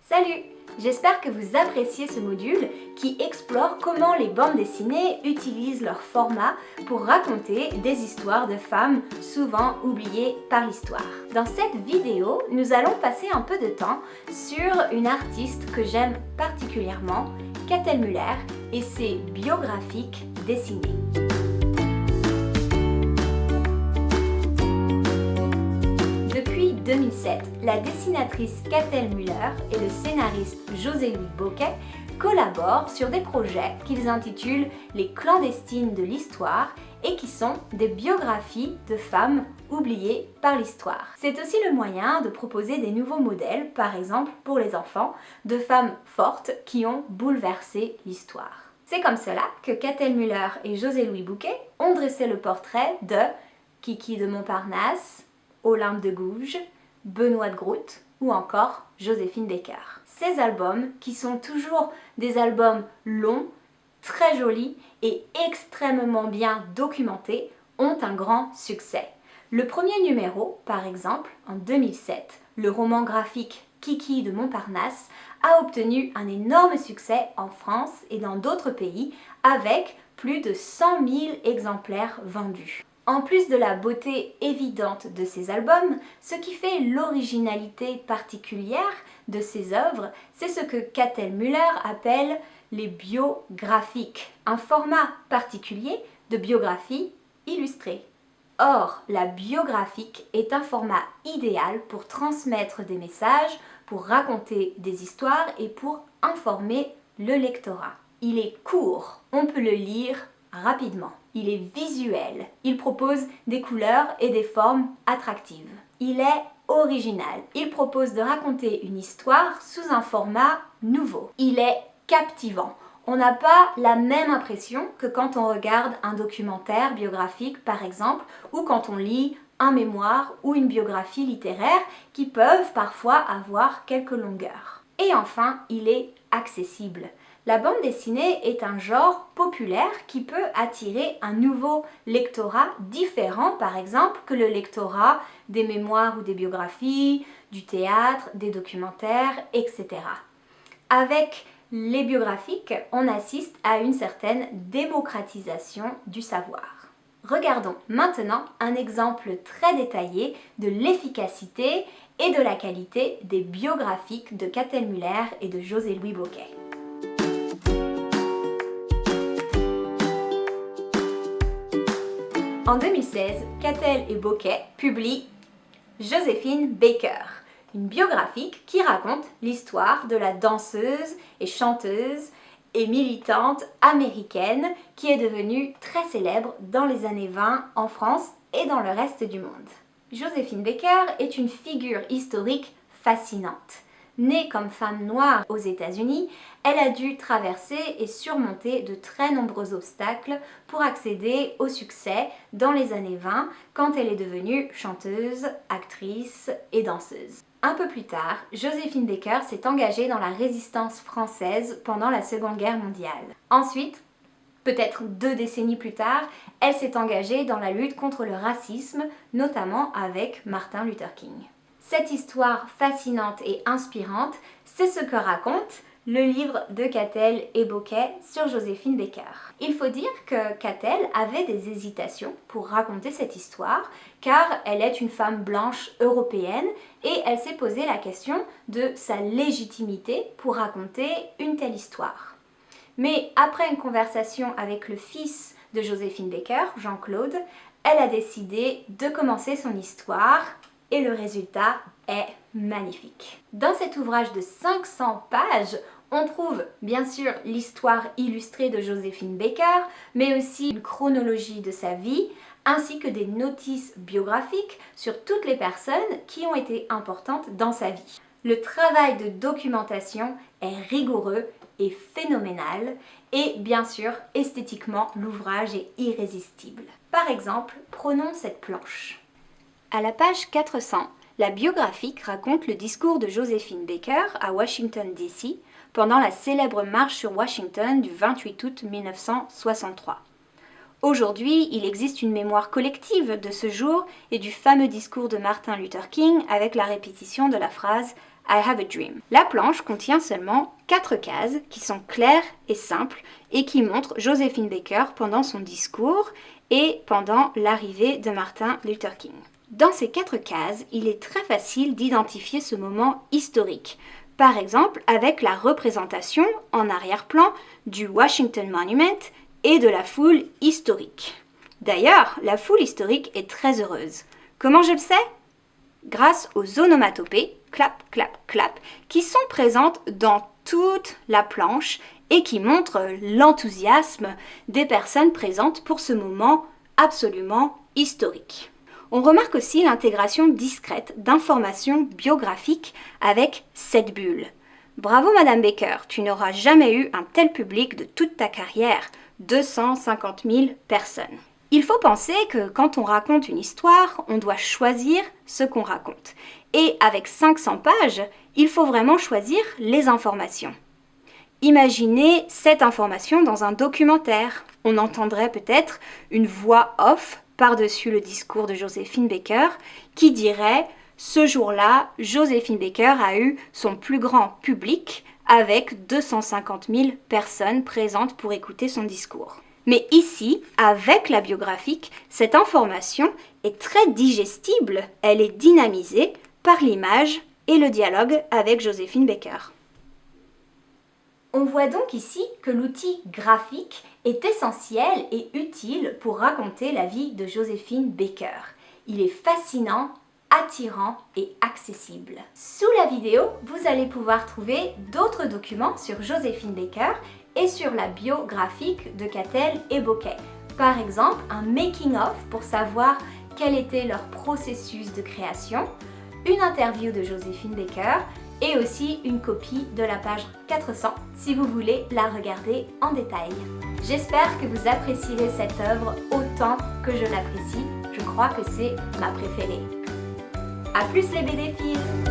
Salut! J'espère que vous appréciez ce module qui explore comment les bandes dessinées utilisent leur format pour raconter des histoires de femmes souvent oubliées par l'histoire. Dans cette vidéo, nous allons passer un peu de temps sur une artiste que j'aime particulièrement, Cathal Müller, et ses biographiques dessinées. Depuis 2007, la dessinatrice Cathal Müller et le scénariste José-Louis Bocquet collaborent sur des projets qu'ils intitulent Les clandestines de l'histoire et qui sont des biographies de femmes oubliées par l'histoire. C'est aussi le moyen de proposer des nouveaux modèles, par exemple pour les enfants, de femmes fortes qui ont bouleversé l'histoire. C'est comme cela que Cathal Müller et José-Louis Bocquet ont dressé le portrait de Kiki de Montparnasse, Olympe de Gouges, Benoît de Groot ou encore Joséphine Baker. Ces albums, qui sont toujours des albums longs, très jolis et extrêmement bien documentés, ont un grand succès. Le premier numéro, par exemple, en 2007, le roman graphique Kiki de Montparnasse a obtenu un énorme succès en France et dans d'autres pays avec plus de 100 000 exemplaires vendus. En plus de la beauté évidente de ces albums, ce qui fait l'originalité particulière de ces œuvres, c'est ce que Cathal Müller appelle les biographiques, un format particulier de biographie illustrée. Or, la biographique est un format idéal pour transmettre des messages, pour raconter des histoires et pour informer le lectorat. Il est court, on peut le lire rapidement. Il est visuel, il propose des couleurs et des formes attractives. Il est original, il propose de raconter une histoire sous un format nouveau. Il est captivant. On n'a pas la même impression que quand on regarde un documentaire biographique par exemple, ou quand on lit un mémoire ou une biographie littéraire qui peuvent parfois avoir quelques longueurs. Et enfin, il est accessible. La bande dessinée est un genre populaire qui peut attirer un nouveau lectorat différent, par exemple, que le lectorat des mémoires ou des biographies, du théâtre, des documentaires, etc. Avec les biographiques, on assiste à une certaine démocratisation du savoir. Regardons maintenant un exemple très détaillé de l'efficacité et de la qualité des biographiques de Cathal Müller et de José-Louis Bocquet. En 2016, Cathal et Bocquet publient Joséphine Baker, une biographique qui raconte l'histoire de la danseuse et chanteuse et militante américaine qui est devenue très célèbre dans les années 20 en France et dans le reste du monde. Joséphine Baker est une figure historique fascinante. Née comme femme noire aux États-Unis, elle a dû traverser et surmonter de très nombreux obstacles pour accéder au succès dans les années 20 quand elle est devenue chanteuse, actrice et danseuse. Un peu plus tard, Joséphine Baker s'est engagée dans la résistance française pendant la Seconde Guerre mondiale. Ensuite, peut-être 2 décennies plus tard, elle s'est engagée dans la lutte contre le racisme, notamment avec Martin Luther King. Cette histoire fascinante et inspirante, c'est ce que raconte le livre de Cathal et Bocquet sur Joséphine Baker. Il faut dire que Cathal avait des hésitations pour raconter cette histoire car elle est une femme blanche européenne et elle s'est posé la question de sa légitimité pour raconter une telle histoire. Mais après une conversation avec le fils de Joséphine Baker, Jean-Claude, elle a décidé de commencer son histoire et le résultat est magnifique. Dans cet ouvrage de 500 pages, on trouve bien sûr l'histoire illustrée de Joséphine Baker, mais aussi une chronologie de sa vie, ainsi que des notices biographiques sur toutes les personnes qui ont été importantes dans sa vie. Le travail de documentation est rigoureux et phénoménal, et bien sûr, esthétiquement, l'ouvrage est irrésistible. Par exemple, prenons cette planche. À la page 400, la biographique raconte le discours de Joséphine Baker à Washington DC pendant la célèbre marche sur Washington du 28 août 1963. Aujourd'hui, il existe une mémoire collective de ce jour et du fameux discours de Martin Luther King avec la répétition de la phrase « I have a dream ». La planche contient seulement 4 cases qui sont claires et simples et qui montrent Joséphine Baker pendant son discours et pendant l'arrivée de Martin Luther King. Dans ces 4 cases, il est très facile d'identifier ce moment historique. Par exemple, avec la représentation en arrière-plan du Washington Monument et de la foule historique. D'ailleurs, la foule historique est très heureuse. Comment je le sais? Grâce aux onomatopées, clap, clap, clap, qui sont présentes dans toute la planche et qui montrent l'enthousiasme des personnes présentes pour ce moment absolument historique. On remarque aussi l'intégration discrète d'informations biographiques avec cette bulle. Bravo Madame Baker, tu n'auras jamais eu un tel public de toute ta carrière. 250 000 personnes. Il faut penser que quand on raconte une histoire, on doit choisir ce qu'on raconte. Et avec 500 pages, il faut vraiment choisir les informations. Imaginez cette information dans un documentaire. On entendrait peut-être une voix off par-dessus le discours de Joséphine Baker qui dirait « Ce jour-là, Joséphine Baker a eu son plus grand public » avec 250 000 personnes présentes pour écouter son discours. Mais ici, avec la biographique, cette information est très digestible, elle est dynamisée par l'image et le dialogue avec Joséphine Baker. On voit donc ici que l'outil graphique est essentiel et utile pour raconter la vie de Joséphine Baker. Il est fascinant, attirant et accessible. Sous la vidéo, vous allez pouvoir trouver d'autres documents sur Joséphine Baker et sur la biographique de Cattell et Bokeh. Par exemple, un making-of pour savoir quel était leur processus de création, une interview de Joséphine Baker et aussi une copie de la page 400 si vous voulez la regarder en détail. J'espère que vous apprécierez cette œuvre autant que je l'apprécie. Je crois que c'est ma préférée. A plus les BD filles!